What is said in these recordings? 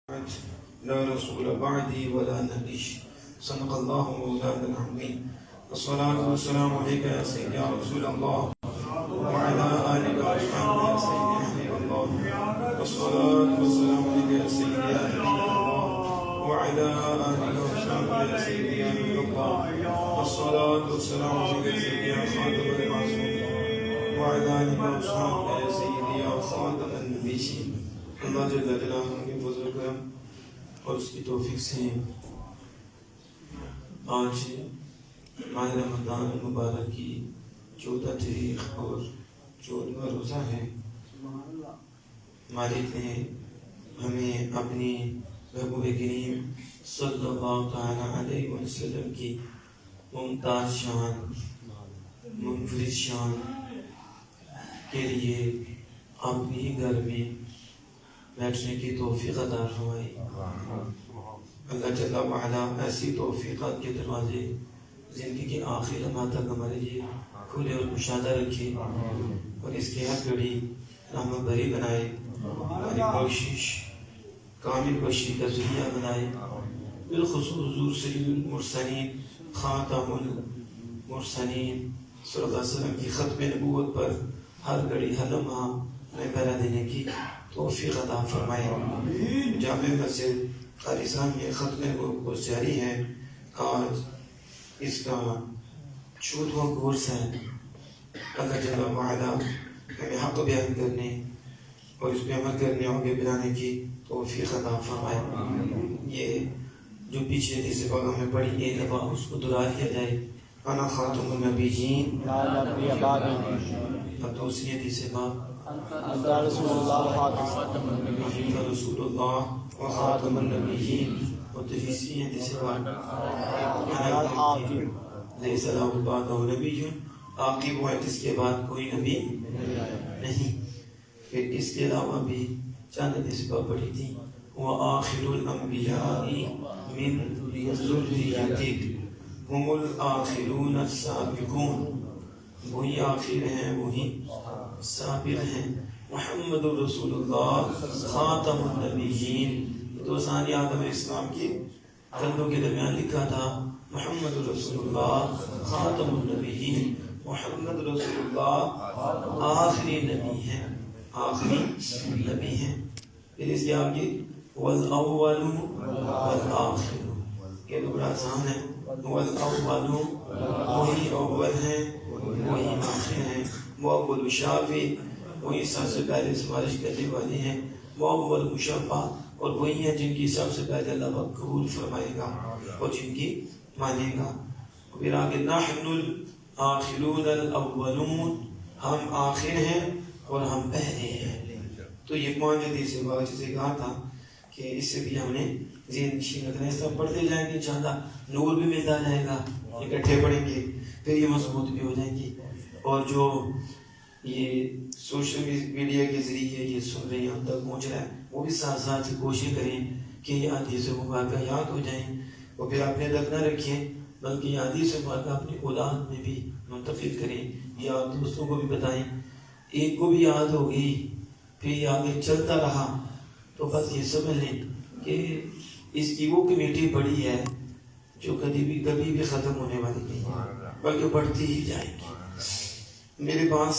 لا رسول بعدي ولا نبي صدق الله مولانا العظيم. الصلاة والسلام عليك يا سيدي يا رسول الله وعلى آلك وأصحابك يا سيدي يا حبيب الله. الصلاة والسلام عليك يا سيدي يا حبيب الله وعلى آلك وأصحابك يا سيدي يا حبيب الله. الصلاة والسلام عليك يا سيدي يا خاتم المعصومين وعلى آلك وأصحابك يا سيدي يا خاتم النبيين. اللہ جل جلالہ کے فضل و کرم اور اس کی توفیق سے آج ماہ رمضان مبارک کی 14 تاریخ اور 14واں روزہ ہے. مالک نے ہمیں اپنی محبوب کریم صلی اللہ تعالی علیہ وسلم کی ممتاز شان منفرد شان کے لیے اپنی گھر میں بیٹھنے کی توفیق عطا فرمائی. اللہ جل وعلا ایسی توفیقات کے دروازے زندگی کے آخر لمحات تک ہمارے لیے کھلے اور مشاہدہ رکھے اور اس کے ہر گھڑی رحمت بھری بنائے. ہماری کوشش کامل کوشش کا ذریعہ بنائے. بالخصوص حضور سید المرسلین خاتم المرسلین صلی اللہ علیہ وسلم کی ختم نبوت پر ہر گھڑی ہر لمحہ ہمیں پہرا دینے کی توفیق عطا فرمائے. جامع مسجد قاری صاحب میں ختم کورس جاری ہے. آج اس کا 14واں کورس ہے. اللہ جل وعلا ہمیں حق بیان کرنے اور اس پہ عمل کرنے اور آگے بڑھانے کی توفیق عطا فرمائے. یہ جو پیچھے حدیث پاک ہمیں پڑھی ایک دفعہ اس کو دہرا لیا جائے. انا خاتم النبیین. اب دوسری حدیث پاک رسول اللہ و خاتم النبیین. اور تیسری حدیث پاک لیس له بعدہ نبی. عاقب ہے جس کے بعد کوئی نبی نہیں. پھر اس کے علاوہ بھی چند حدیث پاک پڑھی تھی. وآخر الانبیاء من ذریتک هم الآخرون السابقون. وہی آخر ہیں وہی سابق ہیں. محمد رسول اللہ خاتم النبیین. تو ثانی آدم علیہ السلام کی کندھوں کے درمیان لکھا تھا محمد رسول اللہ خاتم النبیین. محمد رسول اللہ آخری نبی ہیں آخری نبی ہیں. پھر اس کے آگے والاول والآخر. یہ تو بڑا آسان ہے. والاول وہی اول ہیں وہی آخر ہیں. واول الشافی وہی سب سے پہلے سفارش کرنے والے ہیں. واول مشفع اور وہی ہیں جن کی سب سے پہلے اللہ پاک قبول فرمائے گا اور جن کی مانے گا. پھر آگے نحن الآخرون الاولون. ہم آخر ہیں اور ہم پہلے ہیں. تو یہ پانچ حدیث سے بات جسے کہا تھا کہ اس سے بھی ہم نے ذہن نشین رکھنا ہے. اس طرح پڑھتے جائیں گے انشاءاللہ نور بھی ملتا جائے گا. اکٹھے پڑھیں گے پھر یہ مضبوط بھی ہو جائیں گی. اور جو یہ سوشل میڈیا کے ذریعے یہ سن رہے ہیں ہم تک پہنچ رہا ہے وہ بھی ساتھ ساتھ سے کوشش کریں کہ یہ حدیث مبارکہ یاد ہو جائیں اور پھر اپنے تک نہ رکھیں بلکہ یہ حدیث مبارکہ اپنی اولاد میں بھی منتقل کریں یا دوستوں کو بھی بتائیں. ایک کو بھی یاد ہو گئی پھر یہ آگے چلتا رہا تو بس یہ سمجھ لیں کہ اس کی وہ کمیٹی بڑی ہے جو کبھی بھی ختم ہونے والی نہیں ہے بلکہ بڑھتی ہی جائے گی. میرے پاس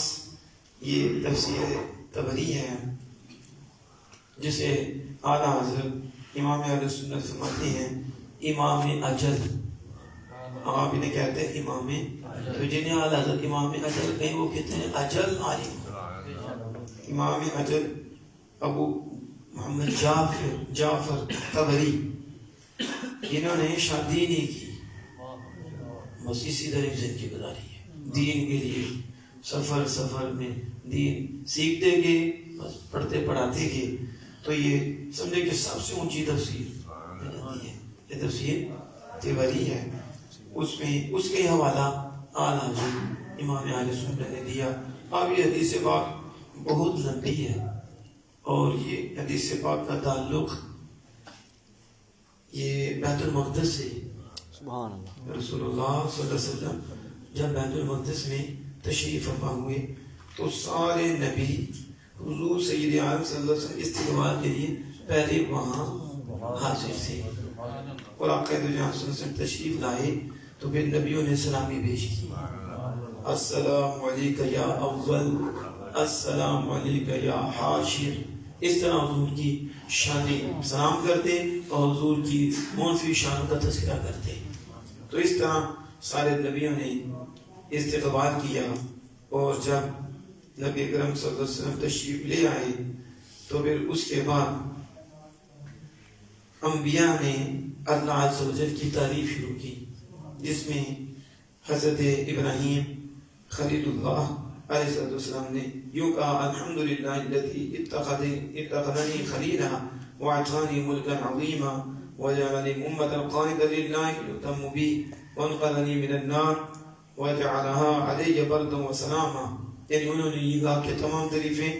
یہ تفسیر طبری ہے جسے اعلیٰ حضرت امام اہل سنت فرماتے ہیں امام اجل. آپ انہیں کہتے ہیں امام. تو جنہیں اعلیٰ حضرت امام اجل کہیں وہ کہتے ہیں اجل عالم. امام اجل ابو محمد جعفر طبری انہوں نے شادی نہیں کی بس اسی طرح زندگی گزاری ہے دین کے لیے. سفر میں دین سیکھتے گئے بس پڑھتے پڑھاتے گئے. تو یہ سمجھے کہ سب سے اونچی تفسیر ہے یہ تفسیر طبری ہے. اس میں اس کے حوالہ اعلیٰ حضرت امام اہل سنت نے دیا. اب یہ حدیث پاک بہت لمبی ہے اور یہ حدیث پاک کا تعلق یہ بیت المقدس سے. سبحان اللہ. رسول اللہ صلی اللہ علیہ وسلم جب بیت المقدس میں تشریف فرما ہوئے تو سارے نبی حضور سید عالم صلی اللہ علیہ وسلم استقبال کے لیے پہلے وہاں حاضر تھے. اور آقا دو جہاں صلی اللہ علیہ وسلم تشریف لائے تو پھر نبیوں نے سلامی پیش کی. السلام علیکہ یا اول، السلام علیکہ یا حاشر. اس طرح حضور کی شان سلام کرتے اور حضور کی منفی شان کا تذکرہ کرتے. تو اس طرح سارے نبیوں نے استقبال کیا. اور جب نبی اکرم صلی اللہ علیہ وسلم تشریف لے آئے تو پھر اس کے بعد انبیاء نے اللہ عز و جل کی تعریف شروع کی، جس میں حضرت ابراہیم خلیل اللہ علیہ السلام نے یوں کہا: الحمدللہ الذی اتخذنی خلیلا وأعطانی ملکا عظیما وجعلنی امة قانتا للہ یؤتم بی وانقذنی من النار وجعلها علی بردا وسلاما. یعنی انہوں نے یہ کہا کہ تمام تعریفیں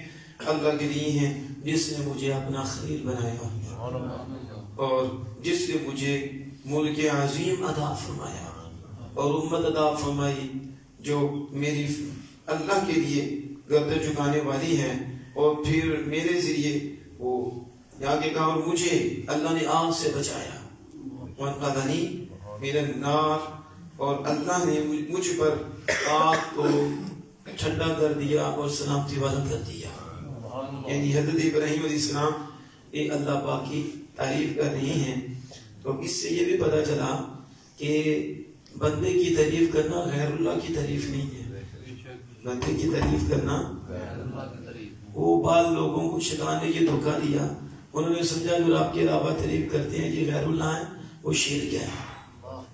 اللہ کے لیے ہیں جس نے مجھے اپنا خلیل بنایا اور جس نے مجھے ملک عظیم عطا فرمایا اور امت عطا فرمائی جو میری اللہ کے لیے گردن جھکانے والی ہے. اور پھر میرے ذریعے وہ آگے کہا اور مجھے اللہ نے آگ سے بچایا. وانقذنی من النار، اور اللہ نے مجھ پر آگ کو ٹھنڈا کر دیا اور سلامتی والا کر دیا. یعنی حضرت ابراہیم علیہ السلام یہ اللہ پاک کی تعریف کر رہے ہیں. تو اس سے یہ بھی پتہ چلا کہ بندے کی تعریف کرنا غیر اللہ کی تعریف نہیں ہے. بندے کی تعریف کرنا، وہ بعض لوگوں کو شیطان نے یہ دھوکہ دیا، انہوں نے سمجھا جو آپ کے علاوہ تعریف کرتے ہیں یہ غیر اللہ ہے، وہ شرک ہے.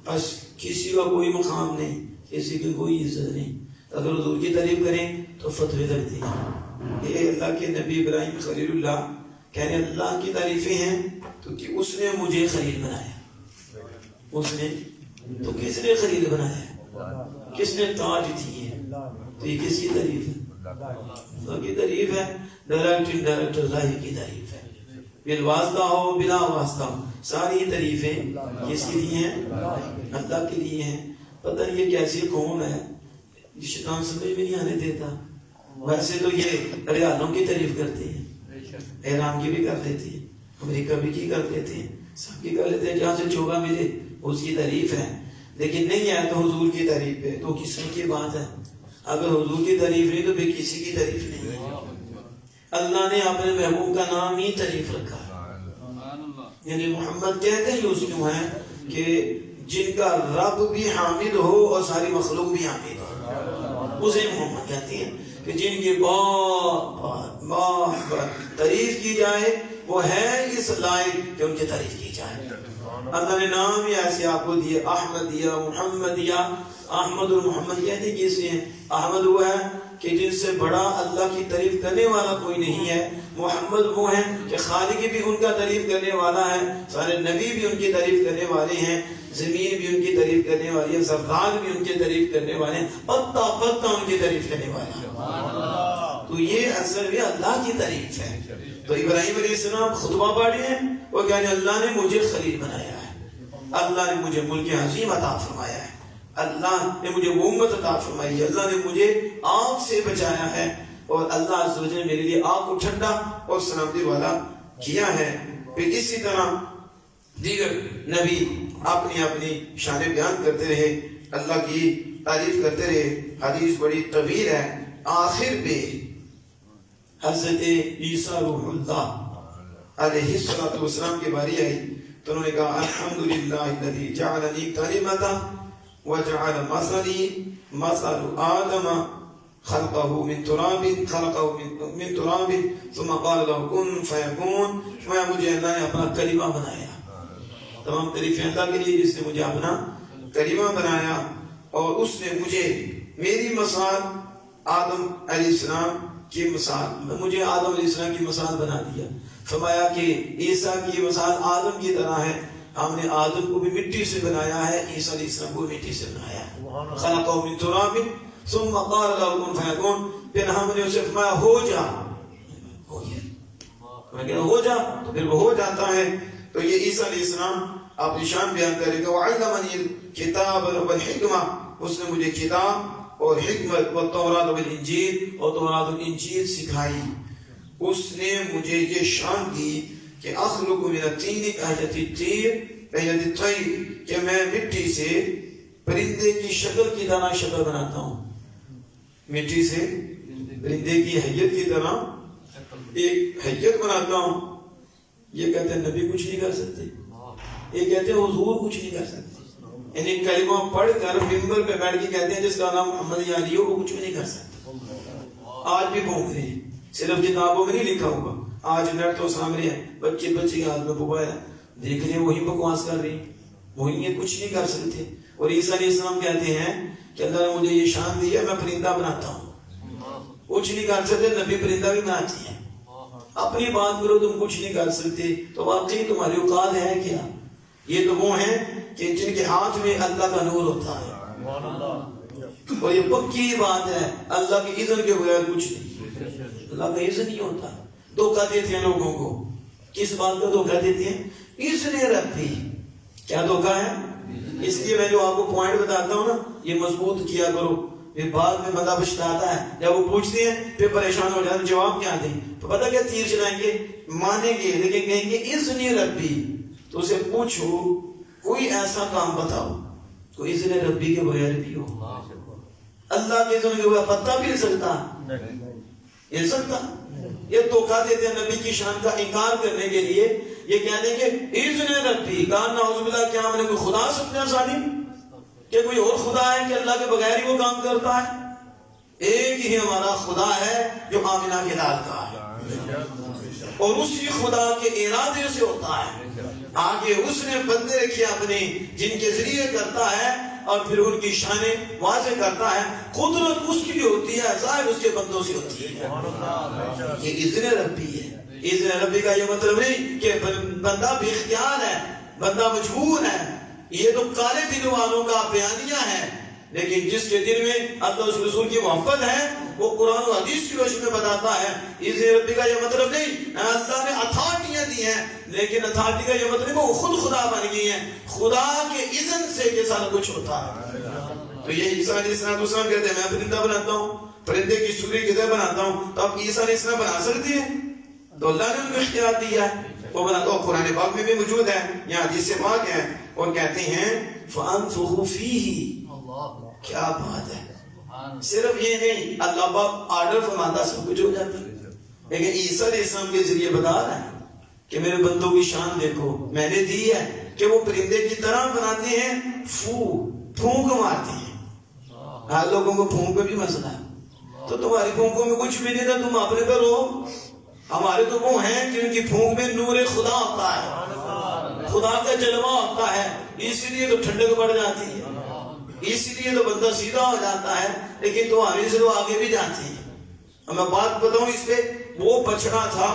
بس کسی کا کوئی مقام نہیں، کسی کی کوئی عزت نہیں. اگر حضور کی تعریف کریں تو فتوے لگتے ہیں. یہ اللہ کے نبی ابراہیم خلیل اللہ کہنے اللہ کی تعریفیں ہیں تو کہ اس نے مجھے خلیل بنایا. اس نے تو کس نے خلیل بنایا؟ کس نے تاج دی ہے؟ تو یہ کس کی تعریف ہے؟ اللہ کی تعریف ہے. ڈائریکٹ انڈائریکٹ اللہ کی تعریف ہے. بالواسطہ ہو بلا واسطہ ہو، ساری تعریفیں کس کے لیے ہیں؟ اللہ کے لیے ہیں. پتہ نہیں یہ کیسی قوم ہے، شیطان سمجھ میں نہیں آنے دیتا. ویسے تو یہ ریالوں کی تعریف کرتے ہیں، ایران کی بھی کر دیتے ہیں، امریکہ بھی کی کر دیتے ہیں، سب کی کر لیتے ہیں. جہاں سے چوگا ملے اس کی تعریف ہے. لیکن نہیں ہے تو حضور کی تعریف ہے تو کس کی بات ہے؟ اگر حضور کی تعریف نہیں تو پھر کسی کی تعریف نہیں ہے. اللہ نے اپنے محبوب کا نام ہی تعریف رکھا ہے. یعنی محمد کہتے ہی اس کیوں ہیں کہ جن کا رب بھی حامد ہو اور ساری مخلوق بھی حامد ہو، اسے محمد کہتے ہیں. کہ جن کی بہت تعریف کی جائے وہ ہے اس لائق کہ ان کی تعریف کی جائے. اللہ نے نام ہی ایسے آپ کو دیے، احمد دیا، محمد دیا. احمد اور محمد کہتے ہیں کس ہیں؟ احمد وہ ہے کہ جن سے بڑا اللہ کی تعریف کرنے والا کوئی نہیں ہے. محمد وہ ہیں کہ خالق بھی ان کا تعریف کرنے والا ہے، سارے نبی بھی ان کی تعریف کرنے والے ہیں، زمین بھی ان کی تعریف کرنے والی ہے، زرزال بھی ان کی تعریف کرنے والے ہیں، پتا پتا ان کی تعریف کرنے والا ہے. تو یہ اصل میں اللہ کی تعریف ہے. تو ابراہیم علیہ السلام خطبہ پڑھے ہیں، وہ کہنے اللہ نے مجھے خلیل بنایا ہے، اللہ نے مجھے ملک عظیم عطا فرمایا ہے، اللہ نے مجھے وہ امت عطا فرمائی ہے، اللہ نے مجھے آگ سے بچایا ہے، اور اللہ عز و جل نے میرے لیے آگ کو ٹھنڈا اور سلامتی والا کیا ہے. پھر اسی طرح دیگر نبی اپنی اپنی شان بیان کرتے رہے، اللہ کی تعریف کرتے رہے. حدیث بڑی طویل ہے. آخر پہ حضرت عیسیٰ روح اللہ علیہ السلام کی باری آئی تو انہوں نے کہا الحمدللہ الذی جعلنی کلمۃ وجعل مثلی مثل آدم خلقه من تراب ثم قال له كن فيكون. مجھے اللہ نے اپنا کلمہ بنایا. تمام تعریفیں اللہ کے لیے جس نے مجھے اپنا کلمہ بنایا اور اس نے مجھے میری مثال آدم علیہ السلام کی مثال، مجھے آدم علیہ السلام کی مثال بنا دیا. فرمایا کہ عیسیٰ کی مثال آدم کی طرح ہے، ہم نے آدم کو بھی مٹی سے بنایا ہے، عیسیٰ علیہ السلام کو بھی مٹی سے بنایا ہے. خلقہ من تراب ثم قال له كن فيكون. پھر ہم نے اسے فرمایا ہو جا، ہو گیا، ہو جا تو پھر وہ ہو جاتا ہے. تو یہ عیسیٰ علیہ السلام اپنی شان بیان کرے گا. وعلمنی الکتاب والحکمہ، اس نے مجھے کتاب اور حکمت والتوراۃ والانجیل اور تورات اور انجیل سکھائی. اس نے مجھے یہ شان دی کہ اخلق من الطین کہیت الطیر کہیت الطیر، کہ میں مٹی سے پرندے کی شکل کی طرح شکل بناتا ہوں، مٹی سے پرندے کی حیت کی طرح ایک حیت بناتا ہوں. یہ کہتے ہیں نبی کچھ نہیں کر سکتے، یہ کہتے ہیں حضور کچھ نہیں کر سکتے. یعنی کلمہ پڑھ کر منبر پہ بیٹھ کے کہتے ہیں جس کا نام محمد علی ہو وہ کچھ بھی نہیں کر سکتا. آج بھی بھونک رہے ہیں، صرف کتابوں میں نہیں لکھا ہوگا، آج نیٹ تو سامنے ہے، بچے کے ہاتھ میں موبائل ہے، دیکھ رہے ہیں وہی بکواس کر رہے ہیں، وہی یہ کچھ نہیں کر سکتے. اور عیسیٰ علیہ السلام کہتے ہیں کہ اللہ نے مجھے یہ شان دی ہے میں پرندہ بناتا ہوں. کچھ نہیں کر سکتے، نبی پرندہ بھی بناتی ہے. اپنی بات کرو تم کچھ نہیں کر سکتے تو واقعی تمہاری اوقات ہے کیا؟ یہ تو وہ ہیں کہ جن کے ہاتھ میں اللہ کا نور ہوتا ہے، اور یہ پکی بات ہے اللہ کی اذن کے بغیر کچھ نہیں، اللہ کا اذن نہیں ہوتا. دھوکہ دیتے ہیں لوگوں کو، کس بات کا دھوکہ دیتے ہیں؟ اذن ربی. کیا دھوکہ ہے؟ اس لیے میں جو آپ کو پوائنٹ بتاتا ہوں نا یہ مضبوط کیا کرو، پھر بعد میں بندہ پچھتاتا ہے، جب وہ پوچھتے ہیں پھر پریشان ہو جاتے ہیں جواب کیا دیں. تو پتہ کیا تیر چلائیں گے، مانیں گے لیکن کہیں گے اذن ربی. تو اسے پوچھو کوئی ایسا کام بتاؤ تو اذن ربی کے بغیر بھی ہو. اللہ کے اذن کے بغیر پتہ بھی نہیں سکتا، یہ سکتا. یہ دھوکہ دیتے ہیں نبی کی شان کا انکار کرنے کے لیے. یہ کہہ دیں کہ اذن ربی، کہا نعوذ باللہ کیا ہم نے کوئی خدا سمجھا ظالم کہ کوئی اور خدا ہے کہ اللہ کے بغیر ہی وہ کام کرتا ہے؟ ایک ہی ہمارا خدا ہے جو آمنہ کے لال کا ہے، اور اسی خدا کے ارادے سے ہوتا ہے. آگے اس نے بندے رکھے اپنے جن کے ذریعے کرتا ہے اور پھر ان کی شانیں واضح کرتا ہے. قدرت اس کی ہوتی ہے، ظاہر اس کے بندوں سے ہوتی ہے. یہ اذن ربی ہے. اذن ربی کا یہ مطلب نہیں کہ بندہ بے اختیار ہے، بندہ مجبور ہے. یہ تو کالے دل والوں کا بیانیہ ہے، لیکن جس کے دل میں اللہ اس رسول کی محبت ہے وہ قرآن و حدیث کی روشنی میں بتاتا ہے. اذن ربی کا یہ مطلب نہیں اللہ نے اتھارٹیاں دی ہیں، لیکن اتھارٹی کا یہ مطلب وہ خود خدا بن گئی ہیں. خدا کے اذن سے یہ سارا کچھ ہوتا ہے. تو یہ عیسیٰ علیہ السلام کہتے ہیں میں پرندہ بناتا ہوں، پرندے کی صورت کی طرح بناتا ہوں. تو اب عیسیٰ علیہ السلام بنا سکتے ہیں؟ تو اللہ نے ان کو اختیار دیا ہے، وہ بناتا ہوں. قرآن پاک میں بھی موجود ہے، یہاں حدیث پاک ہے، اور کہتے ہیں فَأَنفُخُ فِيهِ. کیا بات ہے! صرف یہ نہیں، اللہ پاک آرڈر فرماتا سب کچھ ہو جاتا ہے. لیکن عیسیٰ علیہ السلام کے ذریعے بتا رہا ہے کہ میرے بندوں کی شان دیکھو، میں نے دی ہے کہ وہ پرندے کی طرح بناتے ہیں، پھونک مارتے ہیں. آج لوگوں کو پھونک پہ بھی مسئلہ ہے، تو تمہاری پھونکوں میں کچھ بھی نہیں تھا، تم اپنے پر رو. ہمارے تو وہ ہیں کہ ان کی پھونک میں نور خدا ہوتا ہے، خدا کا جلوہ ہوتا ہے، اس لیے تو ٹھنڈک بڑھ جاتی ہے، اس لیے تو بندہ سیدھا ہو جاتا ہے. لیکن تمہاری سے تو آگے بھی جاتی ہے. میں بات بتاؤں اس پہ، وہ بچڑا تھا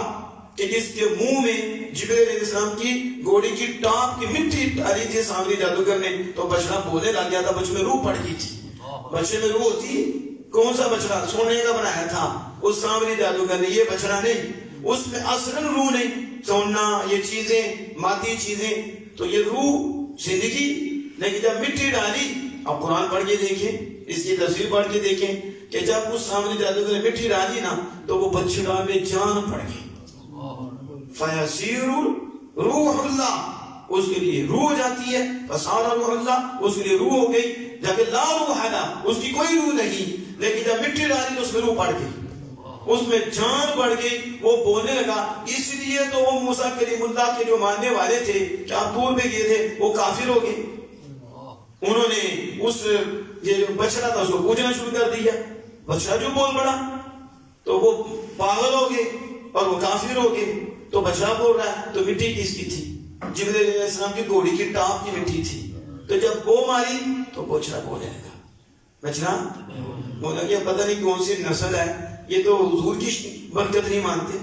کہ جس کے منہ میں جبریل علیہ السلام کی گھوڑی کی ٹانپ کی مٹی ڈالی تھی سامنے جادوگر نے، تو بچڑا بولنے لگ گیا تھا. بچے میں روح پڑ گئی تھی. بچے میں روح ہوتی ہے. کون سا بچڑا؟ سونے کا بنایا تھا اس سامنے جادوگر نے. یہ بچڑا نہیں، اس میں اصلاً روح نہیں، سونا یہ چیزیں مادی چیزیں، تو یہ روح زندگی. لیکن جب مٹی ڈالی، اب قرآن پڑھ کے دیکھیں، اس کی تصویر پڑھ کے دیکھیں کہ جب اس سامنے جادوگر نے مٹی ڈالی نا تو وہ بچڑا میں جان پڑ گئی. فَيَسِيرُ رُوحُ اللَّهِ، اس کے لیے روح ہو جاتی ہے. فَصَارَ رُوحُ اللَّهِ، اس کے لیے روح ہو گئی. جبکہ لا روح ہے، اس کی کوئی روح نہیں، لیکن جب مٹی ڈالی تو اس میں روح پڑ گئی، اس میں جان بڑھ گئی. وہ بولنے لگا. اس لیے تو وہ موسیٰ کلیم اللہ کے جو ماننے والے تھے کہ آپ دور پہ گئے تھے، وہ کافر ہو گئے. انہوں نے اس یہ جو بچڑا تھا اس کو پوجنا شروع کر دیا. بچڑا جو بول پڑا تو وہ پاگل ہو گئے اور وہ کافر ہو گئے. تو بچڑا بول رہا ہے تو مٹی کس کی تھی؟ جبریل علیہ السلام کی گھوڑی کی ٹانپ کی مٹی تھی. تو جب وہ ماری تو بچڑا بولنے لگا. بچڑا بولا کہ پتہ نہیں کون سی نسل ہے، یہ تو حضور کی برکت نہیں مانتے.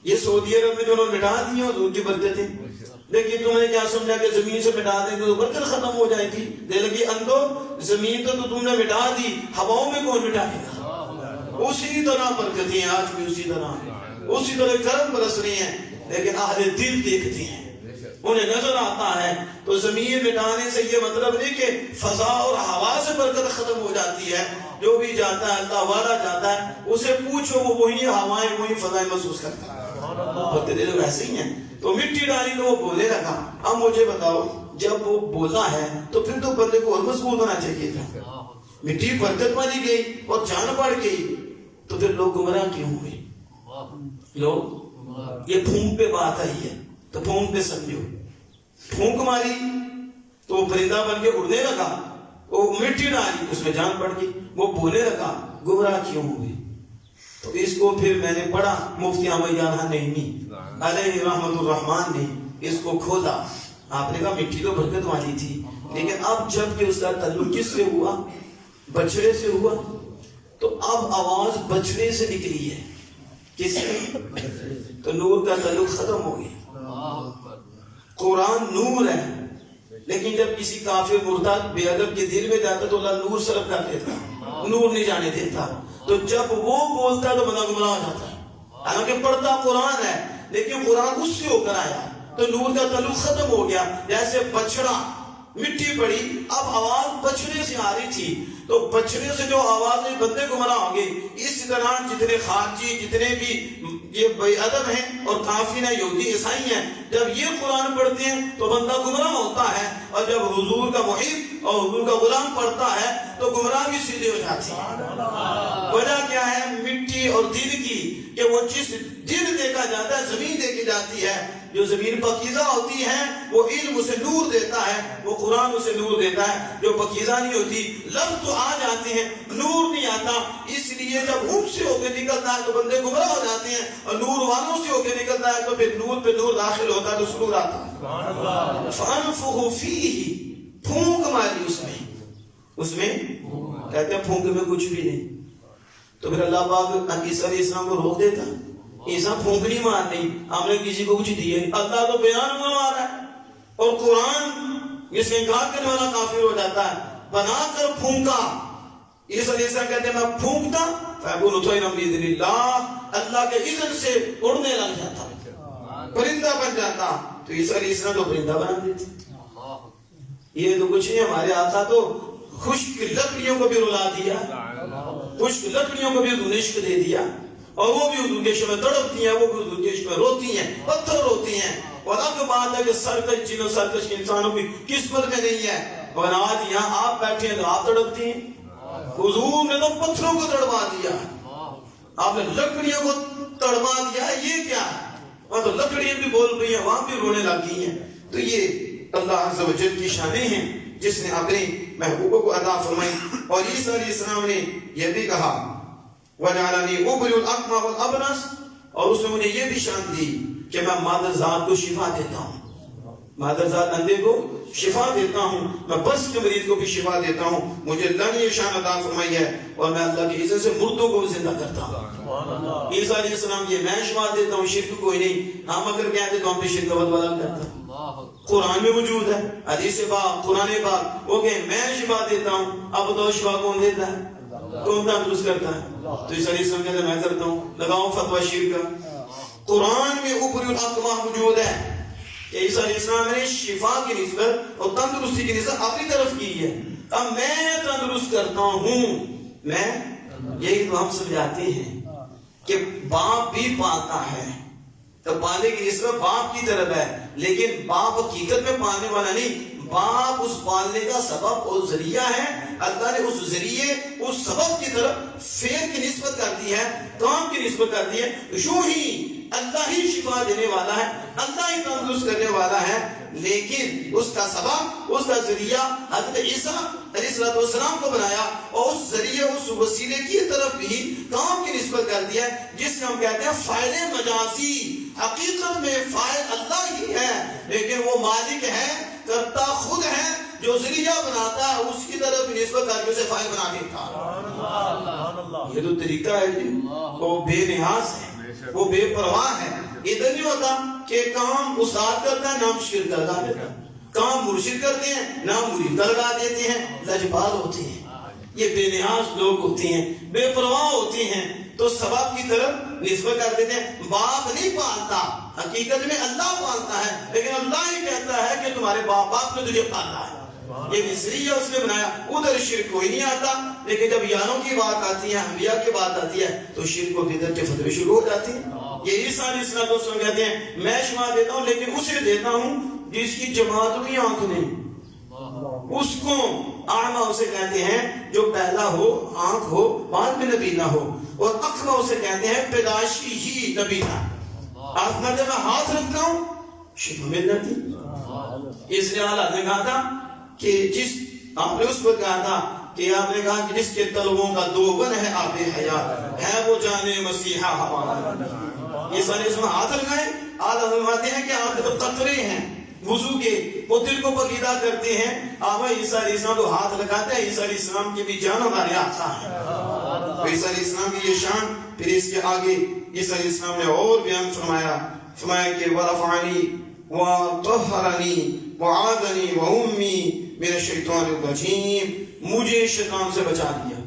یہ سعودی عرب میں جو انہوں نے مٹا دی ہیں حضور کی برکتیں، لیکن تم نے کیا سمجھا کہ زمین سے مٹا دیں گے تو برکت ختم ہو جائے گی. دے لگی اندو، زمین تو تم نے مٹا دی، ہواؤں میں کون مٹائے گا؟ اسی طرح برکتیں آج بھی اسی طرح کرم برس رہی ہیں. لیکن اہل دل دیکھتے ہیں، انہیں نظر آتا ہے. تو زمین مٹانے سے یہ مطلب نہیں کہ فضا اور ہوا سے برکت ختم ہو جاتی ہے. جو بھی جاتا ہے اللہ والا جاتا ہے، اسے پوچھو وہ وہی ہوائیں وہی فضائیں محسوس کرتا ہے. بولتے تھے لوگ ایسے ہی ہیں. تو مٹی ڈالی تو وہ بولنے لگا. اب مجھے بتاؤ جب وہ بولا ہے تو پھر تو بندے کو اور مضبوط ہونا چاہیے تھا. مٹی برکت والی گئی اور جان بڑھ گئی تو پھر لوگ گمراہ کیوں ہوئے؟ لوگ یہ پھونک پہ بات آئی ہے تو پھونک پہ سمجھو. پھونک ماری تو وہ پرندہ بن کے اڑنے لگا. وہ مٹی ڈالی اس میں جان بڑھ گئی. وہ بولنے لگا گمراہ کیوں ہوئے؟ تو اس کو پھر میں نے پڑھا. مفتی احمد یار نعیمی علیہ رحمت الرحمان نے اس کو کھولا. آپ نے کہا مٹی تو برکت والی تھی لیکن اب جب کہ اس کا تعلق کس سے ہوا؟ بچڑے سے ہوا. تو اب آواز بچڑے سے نکلی ہے. کس سے؟ تو نور کا تعلق ختم ہو گیا. قرآن نور ہے لیکن جب کسی کافر مرتد بے ادب کے دل میں جاتا تو اللہ نور صرف کر دیتا, نور نہیں جانے دیتا. تو جب وہ بولتا تو بندہ گمراہ ہو جاتا ہے. حالانکہ پڑھتا قرآن ہے لیکن قرآن اس سے ہو کر آیا تو نور کا تعلق ختم ہو گیا. جیسے بچڑا مٹی پڑی, اب آواز بچڑے سے آ رہی تھی تو بچڑے سے جو آواز ہے بندے گمراہ ہو گئے. اس طرح جتنے خارجی جتنے بھی یہ بے ادب ہیں اور کافر ہیں یہودی عیسائی ہیں, جب یہ قرآن پڑھتے ہیں تو بندہ گمراہ ہوتا ہے. اور جب حضور کا محب اور حضور کا غلام پڑھتا ہے تو گمراہ بھی سیدھے ہو جاتی ہے. وجہ کیا ہے؟ مٹی اور دل کی, کہ وہ جس دل دیکھا جاتا ہے زمین دیکھی جاتی ہے. جو زمین پاکیزہ ہوتی ہے وہ علم اسے نور دیتا ہے, وہ قرآن اسے نور دیتا ہے. جو پاکیزہ نہیں ہوتی لفظ تو آ جاتے ہیں نور نہیں آتا. اس لیے جب ان سے ہو کے نکلتا ہے تو بندے گمراہ ہو جاتے ہیں اور نور والوں سے ہو کے نکلتا ہے تو پھر نور پہ نور داخل ہوتا ہے تو سرور آتا ہے. فَأَنفُخُ فِيهِ, پھونک ماری اس میں کہتے ہیں پھونک میں کچھ بھی نہیں. تو پھر اللہ پاک عیسیٰ علیہ السلام کو روک دیتا. عیسیٰ پھونکنی مار نہیں, ہم نے کسی کو کچھ دیے. اللہ تو بیان میں مار رہا ہے اور قرآن جس میں انکار کرنے والا کافر ہو جاتا ہے بنا کر پھونکا. عیسیٰ علیہ السلام کہتے ہیں میں پھونکتا فَيَقُولُ طَيْرًا بِإِذْنِ اللَّهِ, اللہ کے اذن سے اڑنے لگ جاتا, پرندہ بن جاتا. تو عیسیٰ علیہ السلام تو پرندہ بنا دیتے. یہ تو کچھ نہیں, ہمارے آقا تو خشک لکڑیوں کو بھی رلا دیا, خشک لکڑیوں کو بھی رنشک دے دیا اور وہ بھی حضور کے عشق میں تڑپتی ہیں, وہ بھی حضور کے عشق میں روتی ہیں, پتھر روتی ہیں. اور اب بات ہے کہ سرکش جنوں سرکش انسانوں کی قسمت میں نہیں ہے. اور آج یہاں آپ بیٹھے ہیں تو آپ تڑپتی ہیں. حضور نے تو پتھروں کو تڑپا دیا, آپ نے لکڑیوں کو تڑپا دیا. یہ کیا ہے؟ وہاں تو لکڑیاں بھی بول رہی ہیں, وہاں بھی رونے لگی ہیں. تو یہ اللہ عز و جل کی شانیں ہیں جس نے اپنے محبوبوں کو عطا فرمائی. اور عیسیٰ علیہ السلام نے یہ بھی کہا وَجَعَلَنِي أُبْرِئُ الْأَكْمَحَ وَالْأَبْرَصَ, اور اس نے مجھے یہ بھی شان دی کہ میں مادر ذات کو شفا دیتا ہوں. مادر ذات اندھے کو شفا دیتا ہوں, میں بس کے مریض کو بھی شفا دیتا ہوں. مجھے اللہ نے یہ شان عطا فرمائی ہے اور میں اللہ کی اذن سے مردوں کو بھی زندہ کرتا ہوں. عیسیٰ علیہ السلام یہ میں شفا دیتا ہوں, شرک کوئی نہیں. ہم اگر کہتے تو ہم پہ شرک والا کرتا ہے. قرآن میں موجود ہے, حدیث پاک, قرآن پاک, وہ کہ میں شفا دیتا ہوں. اب تو شفا کون دیتا ہے؟ کون تندرست کرتا ہے؟ تو عیسیٰ علیہ السلام کہتے ہیں میں کرتا ہوں. لگاؤں فتویٰ شرک کا. قرآن میں اوپر الاقماح موجود ہے کہ عیسیٰ علیہ السلام نے شفا کی نسبت اور تندرستی کی نسبت اپنی طرف کی ہے. اب میں تندرست کرتا ہوں. میں یہی تو ہم سمجھاتے ہیں کہ باپ بھی پالتا ہے تو پالنے کی نسبت باپ کی طرف ہے, لیکن باپ حقیقت میں پالنے والا نہیں. باپ اس پالنے کا سبب اور ذریعہ ہے. اللہ نے اس ذریعے اس سبب کی طرف فعل کی نسبت کر دی ہے, کام کی نسبت کر دی ہے. یوں ہی اللہ ہی شفا دینے والا ہے, اللہ ہی تندرست کرنے والا ہے, لیکن اس کا سبب, اس کا ذریعہ حضرت عیسیٰ علیہ السلام کو بنایا اور اس ذریعے اس وسیلے کی طرف بھی کام کی نسبت کر دیا ہے جس سے ہم کہتے ہیں فاعل مجازی. حقیقت میں فاعل اللہ ہی ہے لیکن وہ مالک ہے, کرتا خود ہے, جو ذریعہ بناتا ہے اس کی طرف نسبت کر کے اسے فاعل بنا دیتا ہے. یہ تو طریقہ ہے جی, وہ بے نیاز ہے, وہ بے پرواہ ہے. ادھر نہیں ہوتا کہ کام استاد کرتا ہے نام شرک لگا دیتا ہے, کام مرشد کرتے ہیں نام مرید لگا دیتے ہیں. لجبال ہوتے ہیں, یہ بے نیاز لوگ ہوتے ہیں, بے پرواہ ہوتے ہیں, تو سبب کی طرف نسبت کر دیتے ہیں. باپ نہیں پالتا, حقیقت میں اللہ پالتا ہے, لیکن اللہ ہی کہتا ہے کہ تمہارے باپ نے تجھے پالا ہے. یہ ذریعہ اس نے بنایا. ادھر شرک کوئی نہیں آتا, لیکن جب یاروں کی بات آتی ہے, انبیاء کی بات آتی ہے تو شرک و بدعت کے فتوے شروع ہو جاتی ہیں. یہ عیسیٰ علیہ السلام کہتے ہیں میں شفا دیتا ہوں لیکن اسے دیتا ہوں جس کی جماعت ہوئی آنکھ نہیں. اس کو اعمیٰ اسے کہتے ہیں جو پہلا ہو آنکھ ہو بعد میں نبی نہ ہو, اور اقویٰ اسے کہتے ہیں پیدائشی ہی نبی نہ. آپ میں جب میں ہاتھ رکھتا ہوں شفا مل جاتی. اس لیے اللہ نے کہا تھا کہ جس آپ نے اس پر کہا تھا کہ آپ نے کہا کہ جس کے طلبوں کا دوبن ہے آب حیات ہے وہ جانے مسیحا ہمارا. یہ سارے اس میں ہاتھ لگائے آلہ فرماتے ہیں کہ آپ تو قطرے ہیں وضو کے, وہ دل کو پکیدہ کرتے ہیں. آبا عیسیٰ علیہ السلام تو ہاتھ لگاتے ہیں. عیسیٰ علیہ السلام کی بھی جان ہمارے آتا ہے. عیسیٰ علیہ السلام کی یہ شان. پھر اس کے آگے عیسیٰ علیہ السلام نے اور بیان فرمایا کہ وَرَفَعَنِي وَطَهَّرَنِي وَعَادَنِي وَأُمِّي مِنَ الشَّيْطَانِ الرَّجِيمِ. مجھے شیطان سے بچا دیا,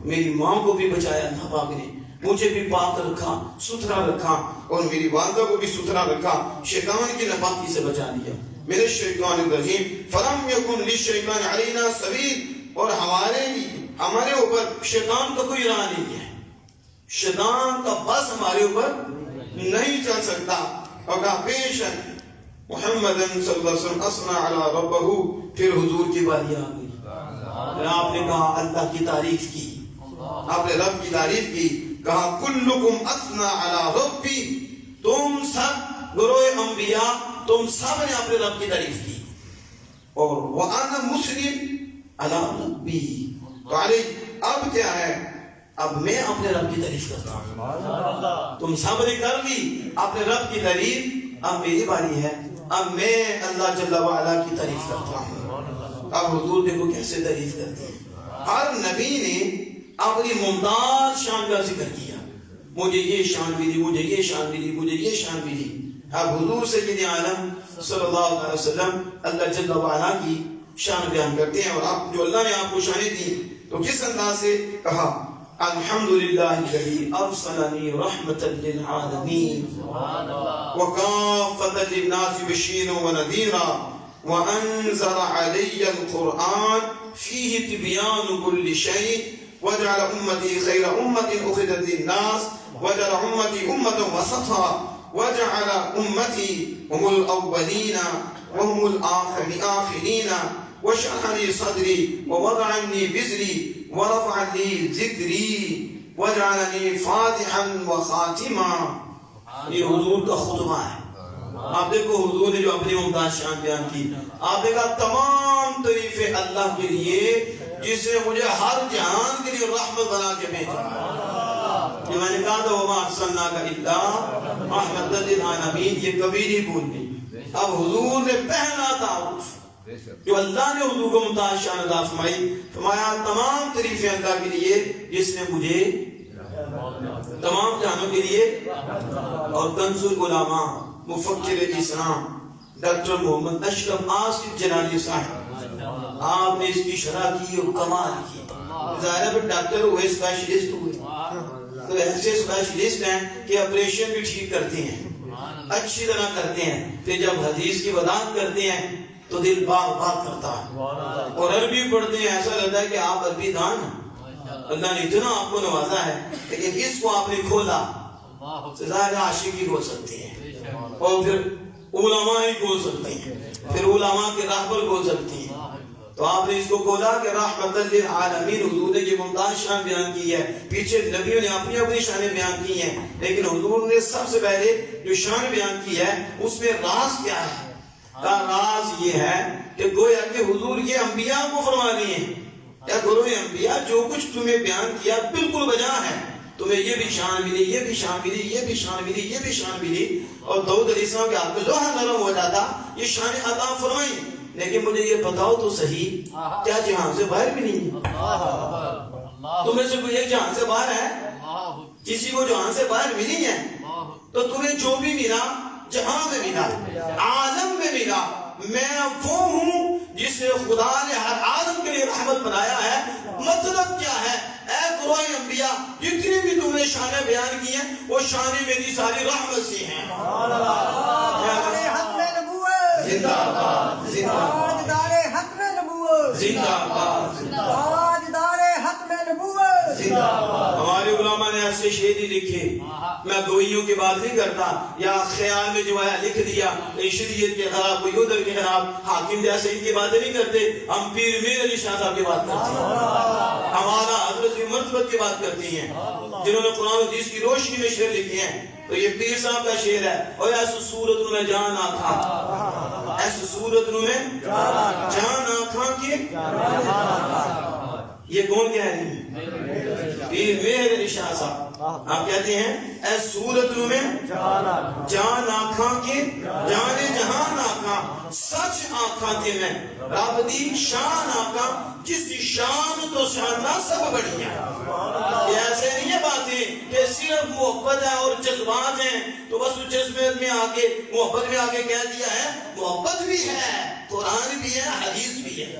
میری ماں کو بھی بچایا اللہ پاک نے, مجھے بھی پاک رکھا, ستھرا رکھا, اور میری والدہ کو بھی ستھرا رکھا, شیطان کی ناپاکی سے بچا دیا. میرے شیطان الرجیم فلم یکن للشیطان علینا سبیل. اور ہمارے اوپر شیطان کا کوئی راہ نہیں ہے, شیطان کا بس ہمارے اوپر نہیں چل سکتا. اور کہا بے شک محمد صلی اللہ علیہ وسلم اثنى علی ربہ. پھر حضور کی باری آ گئی. آپ نے کہا اللہ کی تعریف کی, آپ نے رب کی تعریف کی. کہا کلکم اثنى علی ربی. تم سب گروہ انبیاء تم سب نے اپنے رب کی تعریف کی. اور وَأَنَا مُسْلِمْ عَلَىٰ رَبِّي. تو اب کیا ہے, اب میں اپنے رب کی تعریف کرتا ہوں. تم سب نے کر لی اپنے رب کی تعریف, اب میری باری ہے, اب میں اللہ جل وعلا کی تعریف کرتا ہوں. اب حضور دیکھو کیسے تعریف کرتے ہیں. ہر نبی نے اپنی ممتاز شان کا ذکر کیا. مجھے یہ شان ملی, مجھے یہ شان ملی, مجھے یہ شان ملی. اب حضور سید عالم صلی اللہ علیہ وسلم اللہ جل وعلا کی شان بیان کرتے ہیں. اور آپ جو اللہ نے آپ کو شانیں دی تو کس انداز سے کہا الحمدللہ الذی ارسلنی رحمتا للعالمین وکافۃ للناس بشیرا ونذیرا وانزل علی القرآن فیہ تبیان کل شیء وجعل امتی خیر امت اخرجت للناس وجعل امتی امتا وسطا وجعل امتی هم الاولین وهم الاخرین وشرح لي صدري ووضع عني وزري ورفع لي ذكري وجعلني فاتحا وخاتما. یہ حضور کا خطبہ ہے. آپ دیکھو حضور نے جو اپنی ممتاز شان بیان کی. آپ دیکھا تمام تعریفیں اللہ کے لیے جس نے مجھے ہر جہان کے لیے رحمت بنا کے بھیجا. یہ میں نے کہا تھا وما ارسلناک الا رحمۃ للعالمین, یہ کبھی نہیں بھولنی. اب حضور نے پہلا تعارف جو اللہ نے حضور کو ممتاز شان عطا فرمایا تمام تعریفیں اللہ کے لیے جس نے مجھے تمام جہانوں کے لیے. اور کنز العلماء مفکر اسلام ڈاکٹر محمد اشرف آصف جلالی صاحب, آپ نے اس کی شرح کی اور کمال کی. ظاہر ہے ڈاکٹر ہوئے, اسپیشلسٹ ہوئے, تو ایسے اسپیشلسٹ ہیں کہ آپریشن بھی ٹھیک کرتے ہیں, اچھی طرح کرتے ہیں. پھر جب حدیث کی وضاحت کرتے ہیں تو دل باغ باغ کرتا ہے. اور عربی پڑھتے ہیں ایسا لگتا ہے کہ آپ عربی دان ہیں. اللہ نے اتنا آپ کو نوازا ہے, لیکن اس کو آپ نے کھولا. ظاہر عاشق ہی کھول سکتے ہیں, اور پھر علماء ہی کھول سکتے ہیں, پھر علماء کے راہبر کھول سکتے ہیں. تو آپ نے اس کو کھولا کہ رحمت للعالمین. حضور نے یہ ممتاز شان بیان کی ہے. پیچھے نبیوں نے اپنی اپنی شانیں بیان کی ہیں, لیکن حضور نے سب سے پہلے جو شان بیان کی ہے اس میں راز کیا ہے. کا راز یہ ہے کہ گویا کہ حضور یہ انبیاء کو فرمانے ہیں یا گروہ انبیاء جو کچھ تمہیں بیان کیا بالکل بجا ہے. تمہیں یہ بھی شان ملی, یہ بھی شان ملی, یہ بھی شان ملی, یہ بھی شان ملی. اور داؤد علیہ السلام کے ہاتھ میں لوہا نرم ہو جاتا, یہ شان عطا فرمائی. لیکن مجھے یہ بتاؤ تو صحیح کیا جہان سے باہر بھی نہیں ہے؟ تمہیں سے کوئی ایک جہان سے باہر ہے؟ کسی کو جہان سے باہر ملی ہے؟ تو تمہیں جو بھی ملا جہاں میں ملا, عالم میں ملا. میں وہ ہوں جسے خدا نے ہر عالم کے لیے رحمت بنایا ہے. مطلب کیا ہے؟ اے گروہ انبیاء جتنی بھی تم نے شانیں بیان کی ہیں وہ شانیں میری ساری رحمت سے ہیں. زندہ باد, زندہ باد, زندہ باد, زندہ باد. ہمارے علماء نے ایسے شعر ہی لکھے، میں گوئیوں کی بات نہیں کرتا، یا خیال میں جو ہے لکھ دیا شریعت کے خلاف، کوئی ادھر کے خلاف، حاکم جیسے ان کی باتیں نہیں کرتے، ہم پیر میر علی شاہ صاحب کی بات کرتے ہیں، ہمارا حضرت کی مرتبت کی بات کرتی ہیں، جنہوں نے قرآن و حدیث کی روشنی میں شعر لکھے ہیں۔ تو یہ پیر صاحب کا شعر ہے، اور ایسے صورت میں جان آکھاں، ایسے صورت میں جان آکھاں کی، یہ کون کہہ رہی ہے؟ پیر میر علی شاہ صاحب۔ آپ کہتے ہیں اے صورت میں جان آکھاں کی، جانے جہان آکھاں، سچ آکھاں تے میں رب دی شان آکھاں، جس دی شان تو شانہ سب بڑی ہے۔ یہ ایسے نہیں ہے باتیں کہ صرف محبت ہے اور جذبات ہیں تو بس جذبات میں آگے محبت میں آگے کہہ دیا ہے، محبت بھی ہے، قرآن بھی ہے، حدیث بھی ہے۔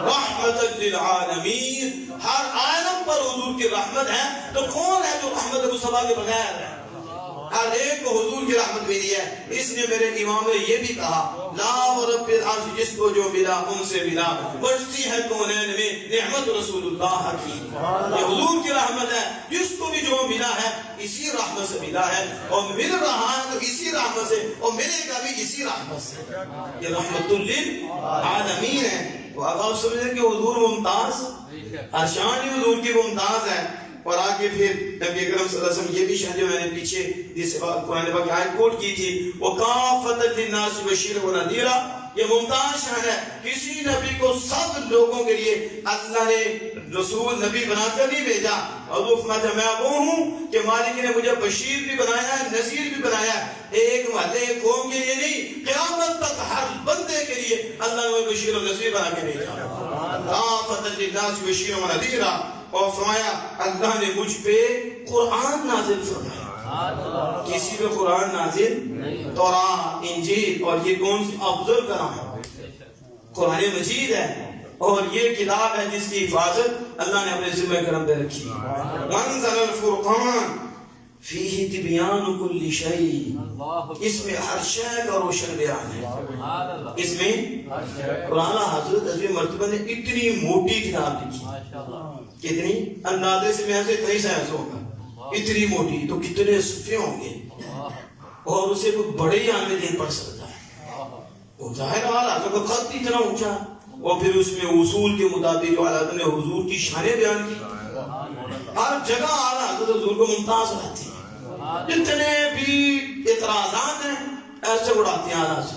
رحمت للعالمین، ہر عالم پر حضور کی رحمت ہے، تو کون ہے جو رحمت مصطفیٰ کے بغیر ہے؟ ہر ایک کو حضور کی رحمت ملی ہے۔ اس نے میرے امام نے یہ بھی کہا، لا ورب العرش، جس کو جو ملا ان سے ملا، بڑھتی ہے کونین میں نعمت رسول اللہ کی۔ یہ حضور کی رحمت ہے، جس کو بھی جو ملا ہے اسی رحمت سے ملا ہے، اور مل رہا ہے تو اسی رحمت سے، اور ملے گا بھی اسی رحمت سے۔ یہ رحمت للعالمین ہے۔ تو اب آپ سمجھیں کہ حضور ممتاز، ارشان ہی حضور کی ممتاز ہے۔ اور آگے پھر نبی اکرم صلی اللہ علیہ وسلم، یہ بھی شان جو میں نے پیچھے جس قرآن پاک کی آیت کوٹ کی تھی، وَقَافَةً لِلنَّاسِ بَشِيرًا وَنَذِيرًا، یہ ممتاز شان ہے، کسی نبی کو سب لوگوں کے لیے اللہ نے رسول نبی بنا کر نہیں بھیجا، اور وہ فرماتا ہے میں وہ ہوں کہ مالک نے مجھے بشیر بھی بنایا ہے، نذیر بھی بنایا ہے، ایک محلے ایک قوم کے لیے نہیں، قیامت تک ہر بندے کے لیے اللہ نے مجھے بشیر اور نذیر بنا کے بھیجا۔ وَقَافَةً لِلنَّاسِ بَشِيرًا وَنَذِيرًا، اور فرمایا اللہ نے مجھ پہ قرآن نازل فرمایا۔ کسی پہ قرآن نازل، تورات، انجیل، اور یہ کون سی افضل کلام ہے؟ قرآن مجید ہے، اور یہ کتاب ہے جس کی حفاظت اللہ نے اپنے ذمہ کرم پہ رکھی۔ وَانزَلَ الْفُرْقَانَ فِيهِ تِبْيَانُ كُلِّ شَيْءٍ، اس میں ہر شے کا روشن بیان ہے۔ اس میں قرآن حضرت عظیم مرتبہ نے اتنی موٹی کتاب لکھی، کتنی اندازے سے میں سے 23 ایسا ہوگا، اتنی موٹی، تو کتنے صفحے ہوں گے، اور اسے کوئی بڑے ہی عالم دین پڑھ سکتا ہے۔ وہ ظاہر والا تو خط اتنا اونچا، اور پھر اس میں اصول کے مطابق جو حضرت نے حضور کی شانیں بیان کی، ہر جگہ اعلیٰ حضرت حضور کو ممتاز رہتی ہے۔ جتنے بھی اعتراضات ہیں ایسے اڑاتے ہیں، اعلیٰ سے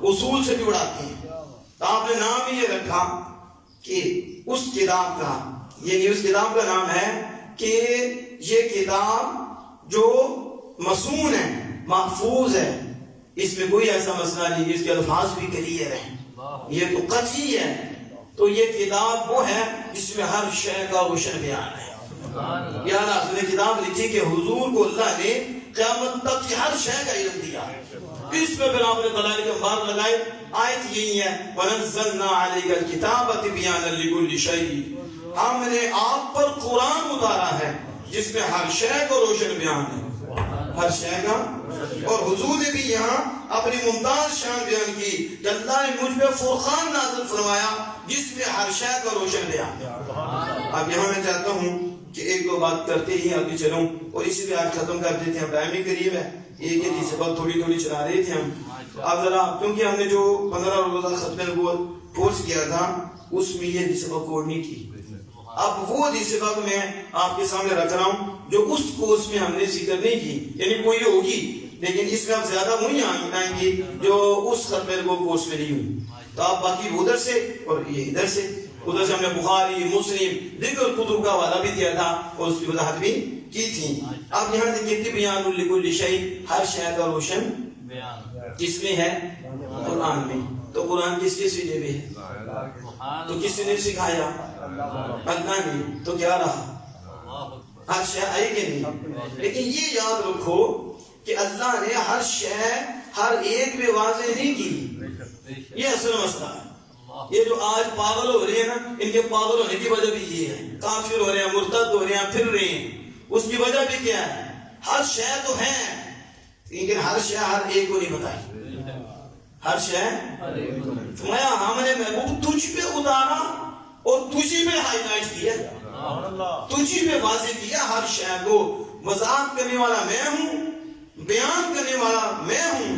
اصول سے بھی اڑاتے ہیں۔ تو آپ نے نام ہی یہ رکھا کہ اس کتاب کا، یعنی اس کتاب کا نام ہے کہ یہ کتاب جو مصون ہے، محفوظ ہے، اس میں کوئی ایسا مسئلہ نہیں، اس کے الفاظ بھی کلیئر ہیں، یہ تو قطعی ہے۔ تو یہ کتاب وہ ہے جس میں ہر شے کا روشن بیان ہے۔ یا اللہ نے کتاب لکھی کہ حضور کو اللہ نے قیامت تک کی ہر شے کا علم دیا، اس میں پھر آپ نے دلائل کے انبار لگائے۔ آیت یہی ہے، وَنَزَّلْنَا عَلَيْكَ الْكِتَابَ تِبْيَانًا لِكُلِّ شَيْءٍ، ہم نے آپ پر قرآن اتارا ہے جس میں ہر شے کو روشن بیان ہے، ہر شے کا۔ اور حضور نے بھی یہاں اپنی ممتاز شان بیان کی کہ اللہ نے مجھ پہ فرقان نازل فرمایا جس میں ہر شے کا روشن بیان ہے۔ اب یہاں میں چاہتا ہوں کہ ایک دو بات کرتے ہی آگے چلوں، اور اسی پہ آج ختم کر دیتے ہیں، ٹائم ہی قریب ہے، ایک ایک سے بات تھوڑی تھوڑی چلا رہے تھے ہم۔ اب ذرا کیونکہ ہم نے جو 15 روزہ ختم نبوت کورس کیا تھا اس میں یہ سبق کوڈ نہیں کی، اب وہ سبق میں آپ کے سامنے رکھ رہا ہوں جو اس کورس میں ہم نے ذکر نہیں کی، یعنی کوئی ہوگی لیکن اس میں اب زیادہ وہی آئیں گی جو اس ختم نبوت کورس میں نہیں ہوئی۔ تو آپ باقی ادھر سے اور یہ ادھر سے ہم نے بخاری، مسلم، دیگر کتب کا حوالہ بھی دیا تھا اور اس کی وضاحت بھی کی تھی۔ اب یہاں دیکھیں تبیان لکل شیء، ہر شے کا روشن کس میں ہے؟ قرآن میں۔ تو قرآن کس کے سینے میں ہے؟ تو کس نے سکھایا؟ اللہ نے۔ تو کیا رہا؟ ہر شے آئی کہ نہیں؟ لیکن یہ یاد رکھو کہ اللہ نے ہر شے ہر ایک میں واضح نہیں کی، یہ اصل مسئلہ ہے۔ یہ جو آج پاگل ہو رہے ہیں نا، ان کے پاگل ہونے کی وجہ بھی یہ ہے، کافر ہو رہے ہیں، مرتد ہو رہے ہیں، پھر رہے ہیں، اس کی وجہ بھی کیا ہے؟ ہر شے تو ہے لیکن ہر شے ہر ایک کو نہیں بتائی، ہر شے فرمایا ہم نے محبوب تجھ پہ اتارا اور تجھی پہ ہائی لائٹ کیا، تجھی پہ واضح کیا ہر شے کو، وضاحت کرنے والا میں ہوں، بیان کرنے والا میں ہوں،